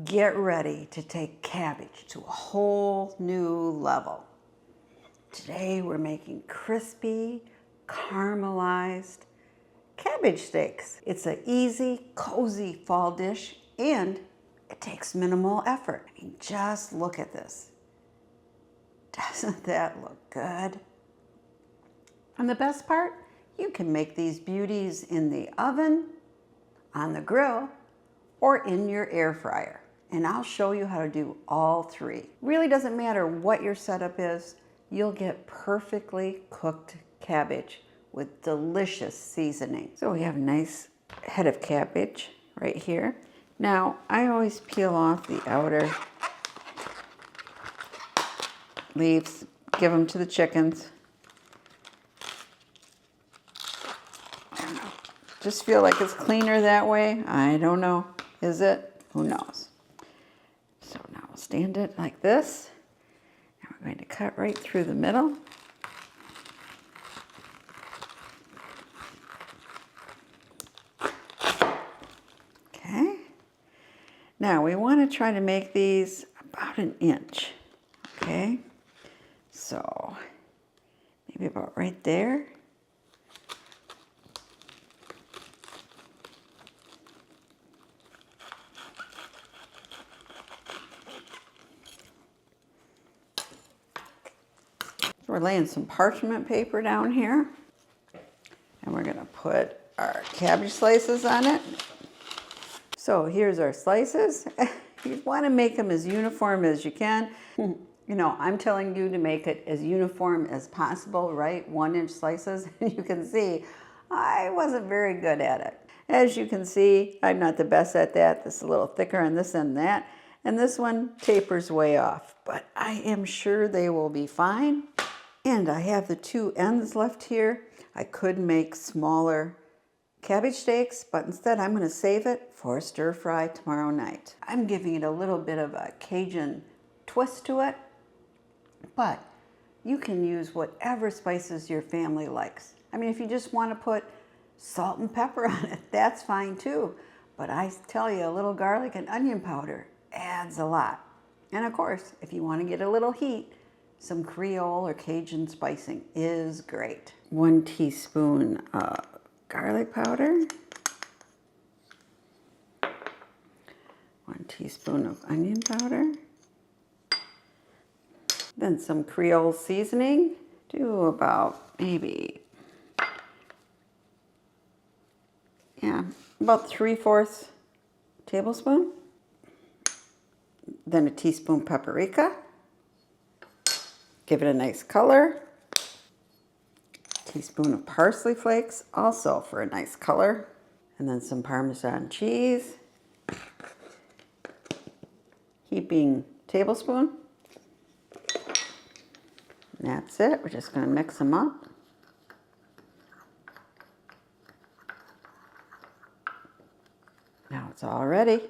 Get ready to take cabbage to a whole new level. Today we're making crispy, caramelized cabbage steaks. It's an easy, cozy fall dish and it takes minimal effort. I mean, just look at this. Doesn't that look good? And the best part, you can make these beauties in the oven, on the grill, or in your air fryer. And I'll show you how to do all three. Really doesn't matter what your setup is, you'll get perfectly cooked cabbage with delicious seasoning. So we have a nice head of cabbage right here. Now, I always peel off the outer leaves, give them to the chickens. I don't know. Just feel like it's cleaner that way. I don't know. Is it? Who knows? So now we'll stand it like this. And we're going to cut right through the middle. Okay. Now we want to try to make these about an inch. Okay. So maybe about right there. We're laying some parchment paper down here, and we're going to put our cabbage slices on it. So here's our slices. You want to make them as uniform as you can. You know, I'm telling you to make it as uniform as possible, right? 1-inch slices. You can see I wasn't very good at it. As you can see, I'm not the best at that. This is a little thicker on this and that. And this one tapers way off, but I am sure they will be fine. And I have the 2 ends left here. I could make smaller cabbage steaks, but instead I'm gonna save it for a stir fry tomorrow night. I'm giving it a little bit of a Cajun twist to it, but you can use whatever spices your family likes. I mean, if you just wanna put salt and pepper on it, that's fine too. But I tell you, a little garlic and onion powder adds a lot. And of course, if you wanna get a little heat, some Creole or Cajun spicing is great. 1 teaspoon garlic powder. 1 teaspoon of onion powder. Then some Creole seasoning. Do about maybe, about 3/4 tablespoon. Then a teaspoon paprika. Give it a nice color. Teaspoon of parsley flakes, also for a nice color. And then some Parmesan cheese. Heaping tablespoon. And that's it. We're just going to mix them up. Now it's all ready.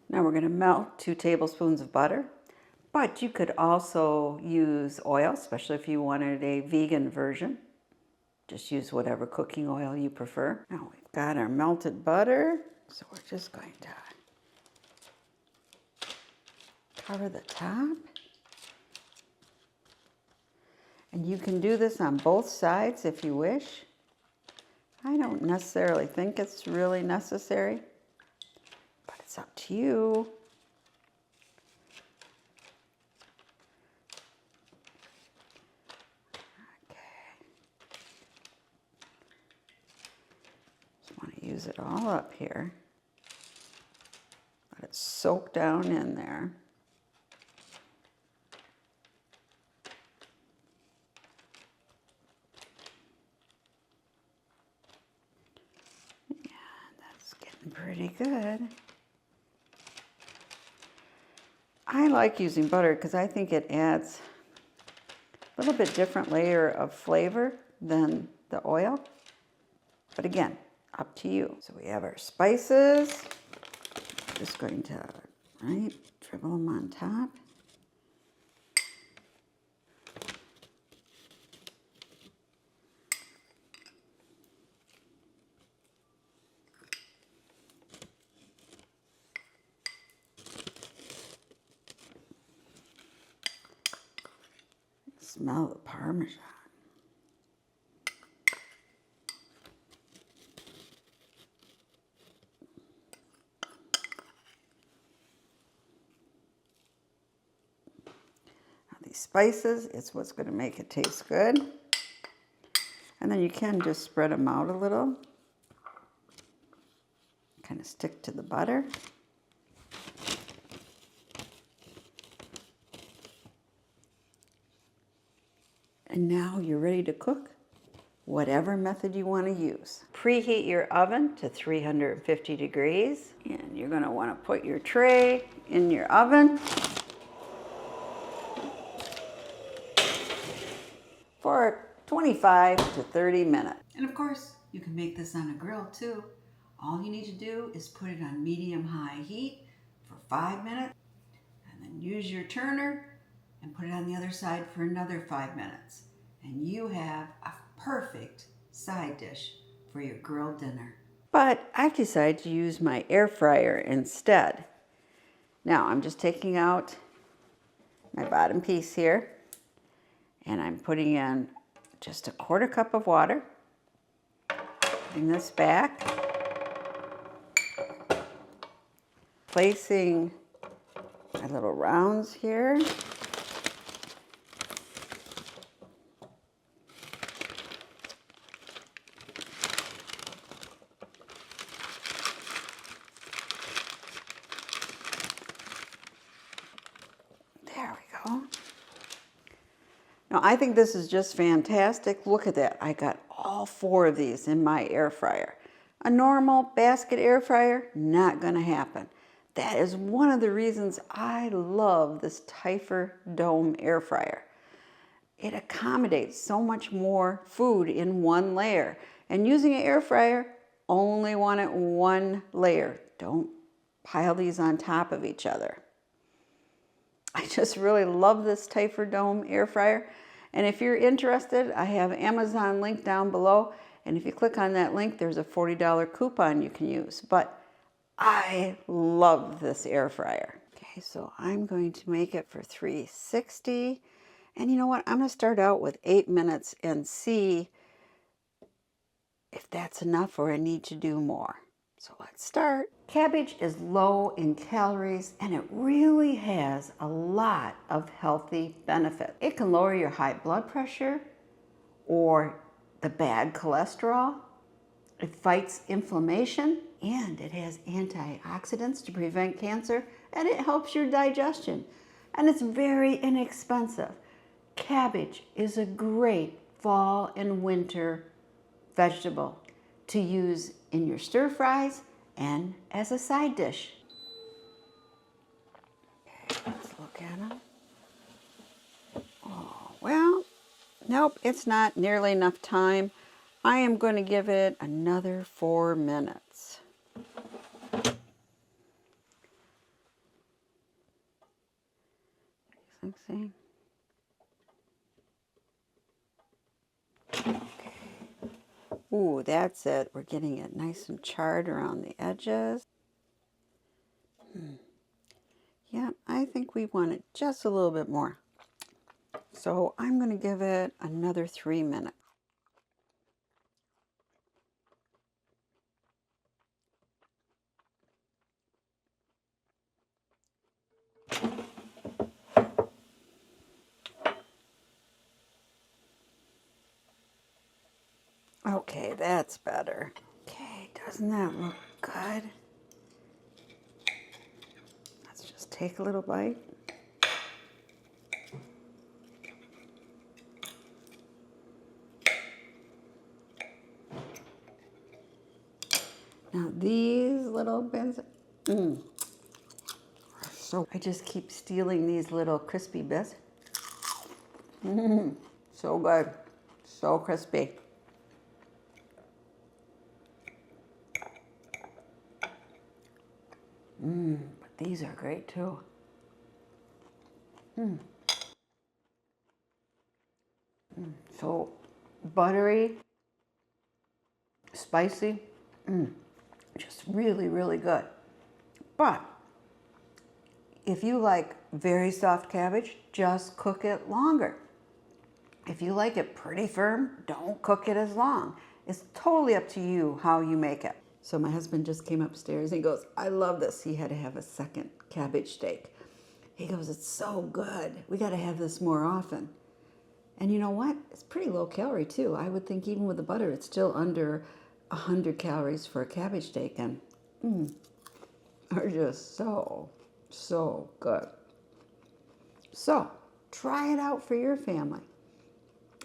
Now we're going to melt 2 tablespoons of butter, but you could also use oil, especially if you wanted a vegan version. Just use whatever cooking oil you prefer. Now we've got our melted butter, so we're just going to cover the top. And you can do this on both sides if you wish. I don't necessarily think it's really necessary. It's up to you. Okay. Just want to use it all up here. Let it soak down in there. Yeah, that's getting pretty good. I like using butter because I think it adds a little bit different layer of flavor than the oil. But again, up to you. So we have our spices. Just going to, dribble them on top. Smell the Parmesan. Now these spices, it's what's going to make it taste good. And then you can just spread them out a little. Kind of stick to the butter. And now you're ready to cook whatever method you want to use. Preheat your oven to 350 degrees. And you're going to want to put your tray in your oven for 25 to 30 minutes. And of course, you can make this on a grill too. All you need to do is put it on medium-high heat for 5 minutes, and then use your turner and put it on the other side for another 5 minutes. And you have a perfect side dish for your grilled dinner. But I've decided to use my air fryer instead. Now I'm just taking out my bottom piece here, and I'm putting in just a 1/4 cup of water. Putting this back. Placing my little rounds here. There we go. Now I think this is just fantastic. Look at that. I got all 4 of these in my air fryer. A normal basket air fryer, not gonna happen. That is one of the reasons I love this Taifer Dome air fryer. It accommodates so much more food in one layer. And using an air fryer, only want it one layer. Don't pile these on top of each other. I just really love this Taifer Dome air fryer. And if you're interested, I have an Amazon link down below. And if you click on that link, there's a $40 coupon you can use. But I love this air fryer. Okay, so I'm going to make it for 360. And you know what? I'm going to start out with 8 minutes and see if that's enough or I need to do more. So let's start. Cabbage is low in calories and it really has a lot of healthy benefits. It can lower your high blood pressure or the bad cholesterol. It fights inflammation and it has antioxidants to prevent cancer and it helps your digestion. And it's very inexpensive. Cabbage is a great fall and winter vegetable to use in your stir fries and as a side dish. Okay, let's look at them. Oh, well, nope, it's not nearly enough time. I am going to give it another 4 minutes. See? Okay. Ooh, that's it. We're getting it nice and charred around the edges. Yeah, I think we want it just a little bit more. So I'm going to give it another 3 minutes. Okay, that's better. Okay, doesn't that look good? Let's just take a little bite. Now these little bits, so I just keep stealing these little crispy bits. So good, so crispy. But these are great too. So buttery, spicy, just really, really good. But if you like very soft cabbage, just cook it longer. If you like it pretty firm, don't cook it as long. It's totally up to you how you make it. So my husband just came upstairs and he goes, I love this. He had to have a second cabbage steak. He goes, it's so good. We got to have this more often. And you know what? It's pretty low calorie too. I would think even with the butter, it's still under 100 calories for a cabbage steak. And are just so, so good. So try it out for your family.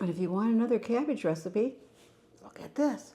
And if you want another cabbage recipe, look at this.